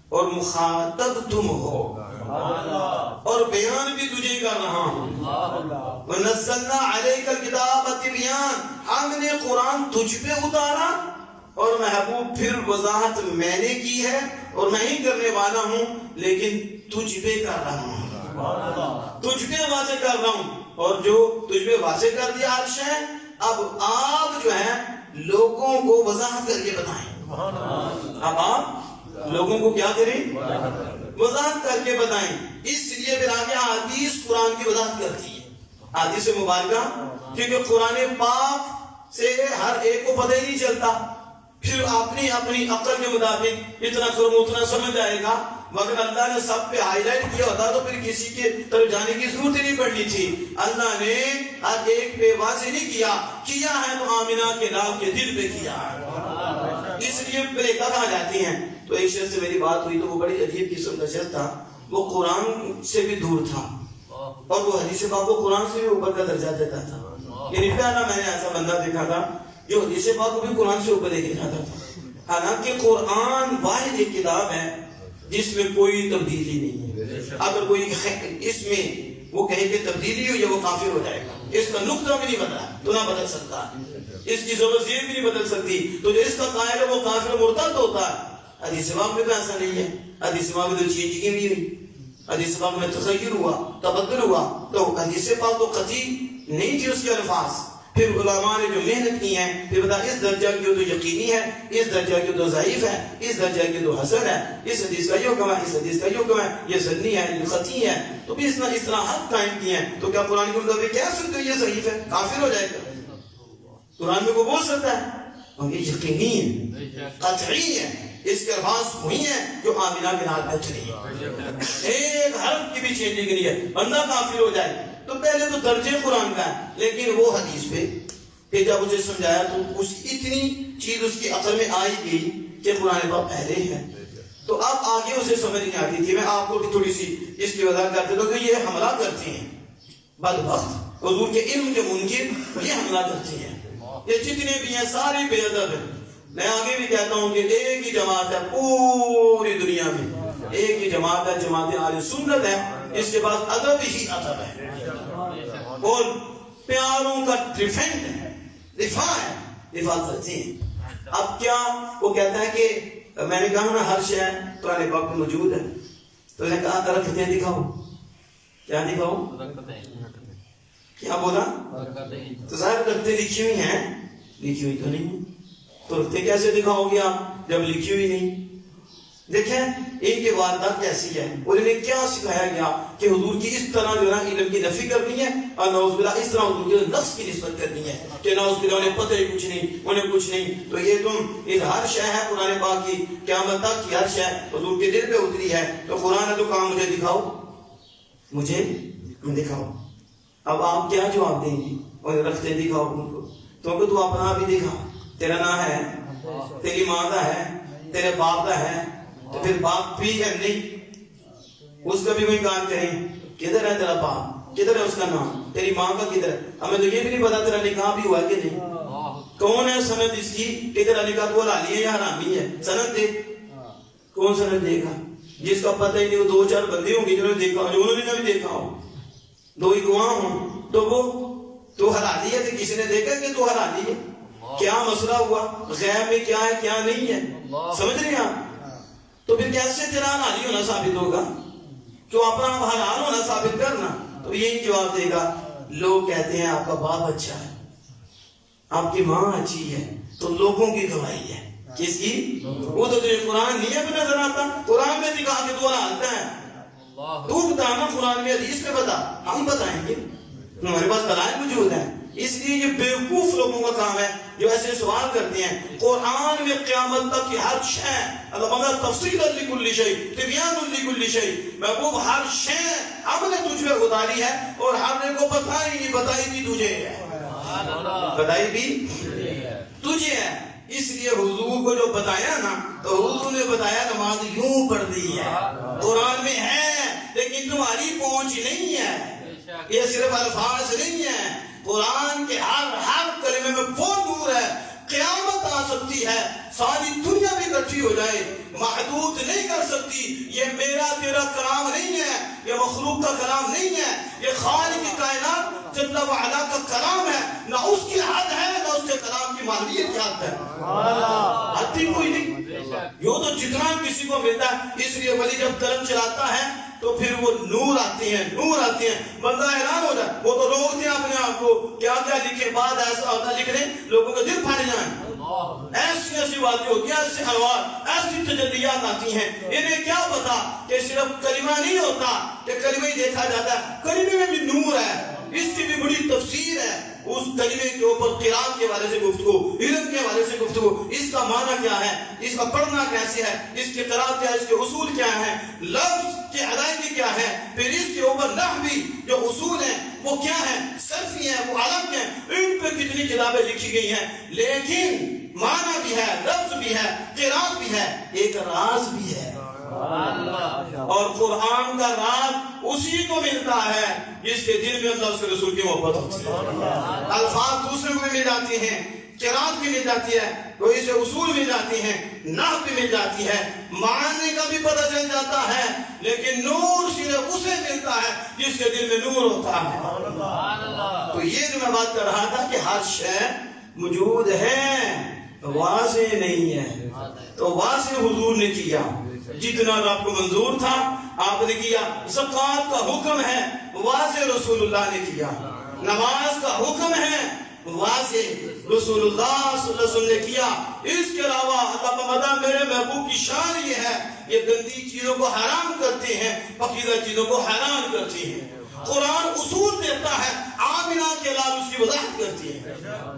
اور مخاطب تم ہو، اور بیان بھی تجھے کر رہا ہوں۔ وَنَزَّلْنَا عَلَيْكَ الْكِتَابَ تِبْيَانًا، ہم نے قرآن تجھ پہ اتارا، اور محبوب پھر وضاحت میں نے کی ہے، اور میں ہی کرنے والا ہوں، لیکن تجھ پہ کر رہا ہوں، تجھ پہ واضح کر رہا ہوں، اور جو تجھ پہ واضح کر دیا ہر شے، اب آپ جو ہے لوگوں کو وضاحت کر کے بتائیں۔ اب آپ لوگوں کو کیا کریں؟ وضاحت کر کے بتائیں۔ اس لیے پھر آگے حدیث قرآن کی وضاحت کرتی ہے، حدیث مبارکہ، کیونکہ قرآن پاک سے ہر ایک کو پتہ ہی نہیں چلتا، پھر اپنی اپنی عقل کے مطابق اتنا کرو اتنا سمجھ آئے گا، مگر اللہ نے سب پہ ہائی لائٹ کیا ہوتا تو پھر کسی کے طرف جانے کی ضرورت ہی نہیں پڑنی تھی۔ اللہ نے ہر ایک پہ واضح نہیں کیا ہے تو آمینہ کے لال کے دل پہ کیا ہے، اس لیے بریکہ کہا جاتی ہیں۔ تو ایک شخص سے میری بات ہوئی تو وہ بڑی عجیب قسم کا شخص تھا، وہ قرآن سے بھی دور تھا، اور وہ حدیث پاک کو قرآن سے بھی اوپر کا درجہ دیتا تھا۔ یعنی پہلا میں نے ایسا بندہ دیکھا تھا جو حدیث پاک کو بھی قرآن سے اوپر لے کے جاتا تھا، حالانکہ قرآن واحد ایک کتاب ہے جس میں کوئی تبدیلی نہیں ہے۔ اگر کوئی اس میں وہ کہے کہ تبدیلی ہو یا وہ کافر ہو جائے گا، اس کا نقطہ بھی نہیں بدلا تو نہ بدل سکتا، اس کی ضرورت یہ بھی نہیں بدل سکتی، تو جو اس کا قائل ہے وہ کافر مرتد ہوتا ہے۔ حدیث پاک میں تو ایسا نہیں ہے، حدیث پاک میں تو چینجنگ بھی ہوئی، حدیث پاک میں تغیر ہوا، تبدل ہوا، تو حدیث پاک تو قطعی نہیں تھی اس کے الفاظ۔ پھر علماء نے جو محنت کی ہے، پھر بتا اس درجہ کی تو یقینی ہے، اس درجہ کی تو ضعیف ہے، اس درجہ کی تو حسن ہے، اس حدیث کا یہ حکم ہے، اس حدیث کا یہ حکم ہے، یہ سنی ہے، یہ قطعی ہے، تو بھی اس طرح حد قائم کی ہے۔ تو کیا قرآن کے مطابق کہہ سکتے ہو یہ ضعیف ہے، کافر ہو جائے گا؟ قرآن میں کو بول سکتا ہے، اور یہ یقینی ہے، قطعی ہے، اس کے الفاظ وہی ہیں جو آمینہ کے نال پہ چلی ہے، ایک حرف کی بھی چینجنگ نہیں ہے، بندہ کافر ہو جائے تو پہلے تو درجے قرآن کا ہے، لیکن وہ حدیث پہ پھر جب اسے سمجھایا تو اس اتنی چیز اس کی عقل میں آئی گئی کہ قرآن پاک پہلے ہی ہے، تو اب آگے اسے سمجھ نہیں آتی تھی۔ میں آپ کو بھی تھوڑی سی اس کی وضاحت کرتے تو کہ یہ حملہ کرتے ہیں، بدبخت حضور کے علم کے منکر یہ حملہ کرتے ہیں، یہ جتنے بھی ہیں سارے بے ادب ہیں۔ میں آگے بھی کہتا ہوں کہ ایک ہی جماعت ہے پوری دنیا میں، ایک ہی جماعت ہے، جماعت اہل سنت ہے، اس کے بعد ادب ہی ادب ہے، اور پیاروں کا ڈیفینڈ ہے، دفاع ہے، دفاع کرتے ہیں۔ اب کیا وہ کہتا ہے کہ میں نے کہا نا ہر شے قرآن پاک میں موجود ہے، تو نے کہا رکھتے دکھاؤ، کیا دکھاؤ؟ کیا بولا؟ تو ظاہر رکھتے لکھی ہوئی ہیں، لکھی ہوئی تو نہیں ہے، تو رکھتے کیسے دکھاؤ گے آپ جب لکھی ہوئی نہیں؟ دیکھیں ان کی واردات کیسی ہے، اور انہیں کیا سکھایا گیا کہ حضور کی اس طرح جو ہے علم کی نفی کرنی ہے، اور نعوذ باللہ اس طرح حضور کے نفس کی نسبت کرنی ہے کہ نعوذ باللہ انہیں پتہ ہی کچھ نہیں، انہیں کچھ نہیں۔ تو یہ تم اس ہر شے ہے قرآن پاک کی، قیامت تک کی ہر شے حضور کے دل پہ اتری ہے، تو قرآن ہے تو کہا مجھے دکھاؤ، مجھے دکھاؤ۔ اب آپ کیا جواب دیں گے؟ اور رکھتے دکھاؤ ان کو، تو تو اپنا بھی دکھا، تیرا نام ہے، تیری ماں کا ہے، تیرے باپ کا ہے، تو پھر باپ بھی ہے نہیں، اس کا بھی کوئی کام کریں، کدھر ہے تیرا باپ، کدھر ہے اس کا نام، تیری ماں کا کدھر ہے؟ ہمیں تو یہ بھی نہیں پتا تیرا نکاح بھی ہوا کہ نہیں، کون ہے سند اس کی کہ تیرا نکاح تو حلالی ہے یا حرامی ہے، سند دے، کون سند دے گا؟ جس کا پتہ ہی نہیں، وہ دو چار بندے ہوں گے جنہوں نے دیکھا ہو، جو انہوں نے بھی دیکھا ہو، دو ہی گواہ ہوں، تو وہ تو حلالی ہے، تو کسی نے دیکھا کہ تو حلالی ہے؟ کیا مسئلہ ہوا، غیب میں کیا ہے کیا نہیں ہے، سمجھ رہے ہیں آپ؟ تو پھر کیسے تیرا حلالی ہونا ثابت ہوگا؟ تو اپنا حلال ہونا ثابت کرنا۔ تو یہی جواب دے گا، لوگ کہتے ہیں آپ کا باپ اچھا ہے، آپ کی ماں اچھی ہے، تو لوگوں کی گواہی ہے، کس کی؟ وہ تو تجھے قرآن نہیں ہے نظر آتا، قرآن میں دکھا کے تو حلالتا ہے، تو بتانا قرآن میں حدیث میں بتا، ہم بتائیں گے، ہمارے پاس دلائل موجود ہیں۔ اس لیے یہ بیوقوف لوگوں کا کام ہے جو ایسے سوال کرتے ہیں۔ قرآن میں قیامت تک کی ہر شے، اللہ تعالیٰ تفصیل لکل شیء، تبیان لکل شیء، محبوب ہر شے ہم نے تجھ پہ اتاری ہے، اور ہم نے کو بتائی نہیں، بتائی بھی تجھے ہے، بتائی بھی تجھے ہے۔ اس لیے حضور کو جو بتایا نا، تو حضور نے بتایا نماز یوں پڑھ دی ہے، قرآن میں ہے لیکن تمہاری پہنچ نہیں ہے، یہ صرف الفاظ نہیں ہے، قرآن کے ہر کلمے میں وہ نور ہے، قیامت آ سکتی ہے، ساری دنیا بھی اکٹھی ہو جائے، محدود نہیں کر سکتی۔ یہ میرا تیرا کلام نہیں ہے، یہ مخلوق کا کلام نہیں ہے، یہ خالق کائنات جل وعلا کا کلام ہے۔ نہ اس کی حد ہے، نہ اس کے کلام کی معنویت کی حد ہے، حد ہی کوئی نہیں۔ یہ تو جتنا کسی کو ملتا ہے، اس لیے ولی جب قلم چلاتا ہے تو پھر وہ نور آتے ہیں، نور آتے ہیں، بندہ حیران ہو جائے۔ وہ تو روکتے ہیں اپنے آپ کو، کیا کیا لکھے، بعد ایسا ہوتا لکھ رہے ہیں لوگوں کے دل پھٹ جائیں۔ ایسی ایسی باتیں ہوتی ہیں، ایسے انوار، ایسی تجلیات آتی ہیں، انہیں کیا پتا کہ صرف کلمہ نہیں ہوتا کہ کلمہ ہی دیکھا جاتا ہے، کلمے میں بھی نور ہے، اس کی بھی بڑی تفسیر ہے۔ اس کلمے کے اوپر قرآن کے حوالے سے گفتگو، علم کے حوالے سے گفتگو، اس کا معنی کیا ہے، اس کا پڑھنا کیسے ہے، اس کی قرآن کیا ہے، اس کے اصول کیا ہیں، لفظ کی ادائیگی کیا ہے، پھر اس کے اوپر نحوی جو اصول ہیں وہ کیا ہیں، صرفی ہیں، وہ علم ہیں، ان پہ کتنی کتابیں لکھی گئی ہیں، لیکن معنی بھی ہے، لفظ بھی ہے، قرآن بھی ہے، ایک راز بھی ہے۔ اور قرآن کا راز اسی کو ملتا ہے جس کے دل میں اللہ اس کے رسول کی محبت ہوتی ہے۔ الفاظ دوسرے کو مل جاتے ہیں، قرآن بھی مل جاتی ہے، کوئی سے اصول مل جاتے ہیں، نحو بھی مل جاتی ہے، معنی کا بھی پتہ چل جاتا ہے، لیکن نور صرف اسے ملتا ہے جس کے دل میں نور ہوتا ہے۔ تو یہ جو میں بات کر رہا تھا کہ ہر شے موجود ہے، واضح نہیں ہے، تو واضح حضور نے کیا، جتنا آپ کو منظور تھا آپ نے کیا۔ زکوٰۃ کا حکم ہے، واضح رسول اللہ نے کیا۔ نماز کا حکم ہے، واضح رسول اللہ صلی اللہ علیہ وسلم نے کیا۔ اس کے علاوہ اللہ بمدہ میرے محبوب کی شان یہ ہے، یہ گندی چیزوں کو حرام کرتے ہیں، پاکیزہ چیزوں کو حرام کرتے ہیں۔ قرآن اصول دیتا ہے، آمنہ کے لال اس کی وضاحت کرتی ہے،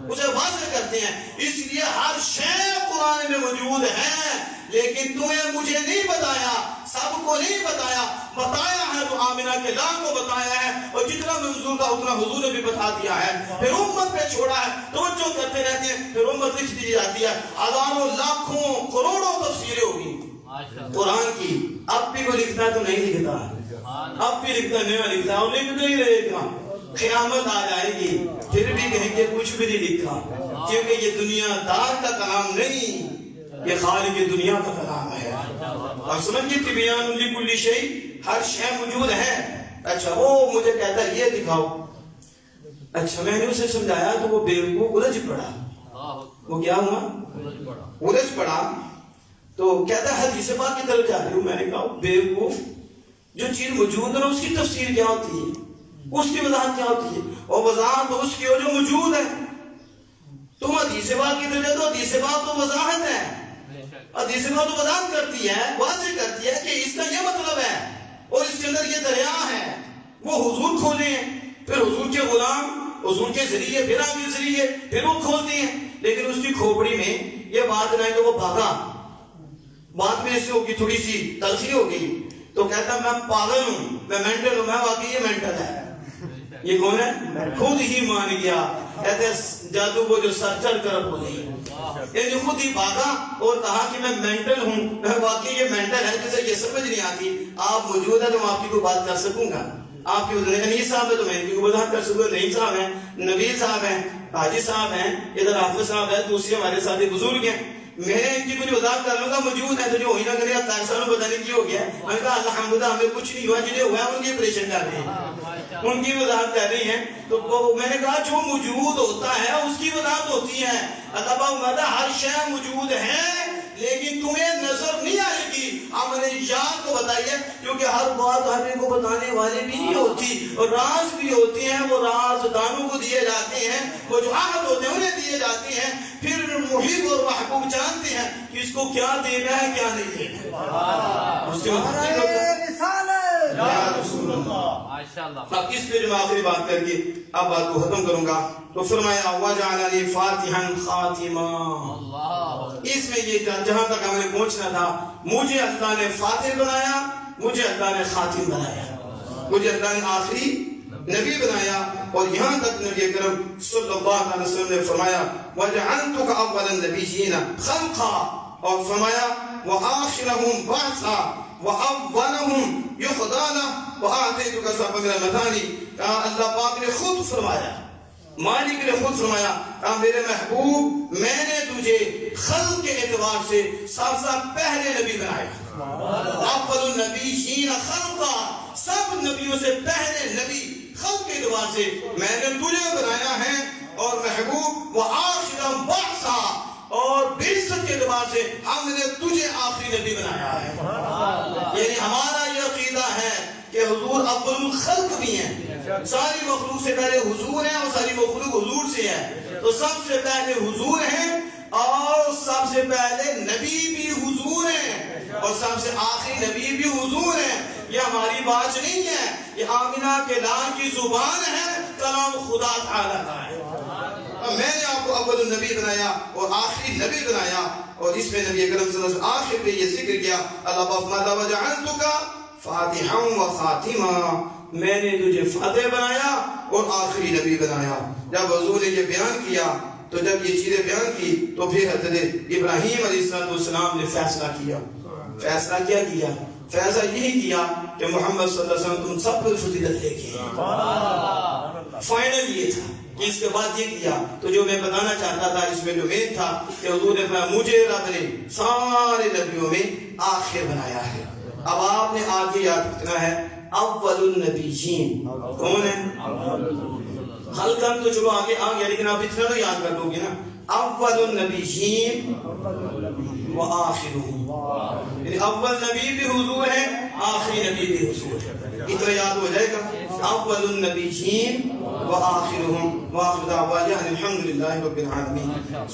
اسے واضح کرتے ہیں۔ اس لیے ہر شے قرآن میں موجود ہے، لیکن تمہیں مجھے نہیں بتایا، سب کو نہیں بتایا، بتایا ہے تو آمنہ کے لال کو بتایا ہے، اور جتنا منظور تھا اتنا حضور نے بھی بتا دیا ہے، پھر امت پہ چھوڑا ہے، توجہ کرتے رہتے ہیں، پھر امت لکھ دی جاتی ہے۔ ہزاروں لاکھوں کروڑوں تفسیریں ہوگی قرآن کی، اب بھی کوئی لکھتا ہے تو نہیں لکھتا، اب بھی لکھتا نہیں لکھتا، اور لکھتا ہی رہے گا۔ قیامت آ جائے گی پھر بھی کہیں گے کچھ بھی نہیں لکھا، کیونکہ یہ دنیا دار کا کلام نہیں، یہ خالق دنیا کا کلام ہے۔ اور سمجھئے تبیان لکل شیء، ہر شے موجود ہے۔ اچھا وہ مجھے کہتا ہے یہ دکھاؤ، اچھا میں نے اسے سمجھایا تو وہ بیوقوف الجھ پڑا۔ وہ کیا ہوا؟ الجھ پڑا۔ تو کہتا ہے حدیث پاک کی طرف جا رہی ہوں۔ میں نے کہا بیوقوف، جو چیز موجود ہے اس کی تفسیر کیا ہوتی ہے، اس کی وضاحت کیا ہوتی ہے، اور وضاحت اس کی ہو جو موجود ہے۔ تم حدیث پاک کی طرف تو حدیث پاک تو وضاحت ہے، حدیث پاک تو وضاحت کرتی ہے، واضح کرتی ہے کہ اس کا یہ مطلب ہے، اور اس کے اندر یہ دریا ہے۔ وہ حضور کھولیں، پھر حضور کے غلام حضور کے ذریعے، پھر آگے ذریعے، پھر وہ کھولتے ہیں، لیکن اس کی کھوپڑی میں یہ بات نہیں کہ وہ بھاگا، بات میں ایسے ہوگی، تھوڑی سی تلخی ہو گئی، تو کہتا میں پاگل ہوں، میں مینٹل ہوں، میں واقعی یہ مینٹل ہے۔ یہ کون ہے؟ خود ہی مان گیا، کہتے جادو کو جو سر چڑھ کر بولے، یعنی خود ہی بھاگا اور کہا کہ میں مینٹل ہوں، میں واقعی یہ مینٹل ہے، جسے یہ سمجھ نہیں آتی۔ آپ موجود ہے تو میں آپ کی کوئی بات کر سکوں گا، آپ کی نہیں صاحب ہے تو میں ان کی وضاحت کر سکوں گا، نہیں صاحب ہیں، نبی صاحب ہیں، حاجی صاحب ہیں، ادھر حافظ صاحب ہے، دوسرے ہمارے ساتھی بزرگ ہیں، میں ان کی کچھ وضاحت کر لوں گا، موجود ہے تو جو ہوئی نہ کرے اب تاکسانوں پتہ نہیں کی ہو گیا۔ میں نے کہا الحمدللہ ہمیں کچھ نہیں ہوا، جنہیں ہوا ہے ان کی پریشن کر رہے ہیں، ان کی وضاحت کر رہی ہیں۔ تو میں نے کہا جو موجود ہوتا ہے اس کی وضاحت ہوتی ہے۔ اللہ بابا ہر شے موجود ہے، لیکن تمہیں نظر نہیں آئے گی، ہم نے یاد کو بتائیے، کیونکہ ہر بات ہمیں کو بتانے والے بھی نہیں ہوتی، اور راز بھی ہوتے ہیں، وہ راز دانوں کو دیے جاتے ہیں، وہ جو عہد ہوتے ہیں انہیں دیے جاتے ہیں، پھر محب اور محبوب جانتے ہیں کہ اس کو کیا دینا ہے کیا نہیں دینا ہے۔ اس کے اب اس پہ جو میں آخری بات کر کے اب بات کو ختم کروں گا، تو فرمایا وَجَعَلَنِي فَاتِحًا خَاتِمًا، اس میں یہ جہاں تک ہمیں پہنچنا تھا، مجھے اللہ نے فاتح بنایا، مجھے اللہ نے خاتم بنایا، مجھے اللہ نے آخری نبی بنایا، اور یہاں تک نبی کرم صلی اللہ علیہ وسلم نے فرمایا وَجَعَلْتُكَ أَوَّلَ النَّبِيِّينَ خَلْقًا، اور فرمایا وَآخِرَهُمْ بَعْثًا وَأَوَّلَهُمْ يُخْضَانَ وَآتَيْتُكَ سَبْعًا مِنَ الْمَثَانِي، اللہ پاک نے خود فرمایا مالک نے خود فرمایا کہا میرے محبوب میں نے تجھے خلق کے اعتبار سے سب سے پہلے نبی بنایا، اول النبیین خلقا، سب نبیوں سے پہلے نبی خلق کے اعتبار سے میں نے تجھے بنایا ہے، اور محبوب وآخر بعثا، اور بعثت کے اعتبار سے ہم نے تجھے آخری نبی بنایا ہے۔ یعنی ہمارا یہ عقیدہ ہے کہ حضور اول الخلق بھی ہیں، ساری مخلوق سے پہلے حضور ہیں اور ساری مخلوق حضور سے ہے، تو سب سے پہلے حضور ہیں اور سب سے پہلے نبی بھی حضور ہیں اور سب سے آخری نبی بھی حضور ہیں۔ یہ ہماری بات نہیں ہے، یہ آمنہ کے لال کی زبان ہے، کلام خدا تعالیٰ کا ہے۔ میں نے آپ کو اول النبی بنایا اور آخری نبی بنایا، اور اس میں نبی اکرم صلی اللہ علیہ وسلم آخر پہ یہ ذکر کیا، اللہ فرماتا وَجَعَلْتُكَ فَاتِحًا وَخَاتِمًا، میں نے تجھے فاتح بنایا اور آخری نبی بنایا۔ جب حضور نے یہ بیان کیا تو جب یہ چیزیں بیان کی تو پھر حضرت ابراہیم علیہ السلام نے فیصلہ کیا۔ فیصلہ کیا کیا؟ فیصلہ یہی کیا کہ محمد صلی اللہ علیہ وسلم تم سب پر فضیلت لے کے فائنل یہ تھا کہ اس کے بعد یہ کیا۔ تو جو میں بتانا چاہتا تھا اس میں جو مین تھا کہ حضور نے فرمایا مجھے رب نے سارے نبیوں میں آخر بنایا ہے۔ اب آپ نے آگے یاد رکھنا ہے اول النبیین کون ہے؟ حلقہ تو چلو آگے آ گیا، لیکن آپ اتنا تو یاد کر لو گے نا، اول النبیین و آخرہم، یعنی اول نبی بھی حضور ہے، آخری نبی بھی حضور ہے، اتنا یاد ہو جائے گا۔ اول النبیین و آخرہم، وآخر دعوانا الحمدللہ رب العالمین۔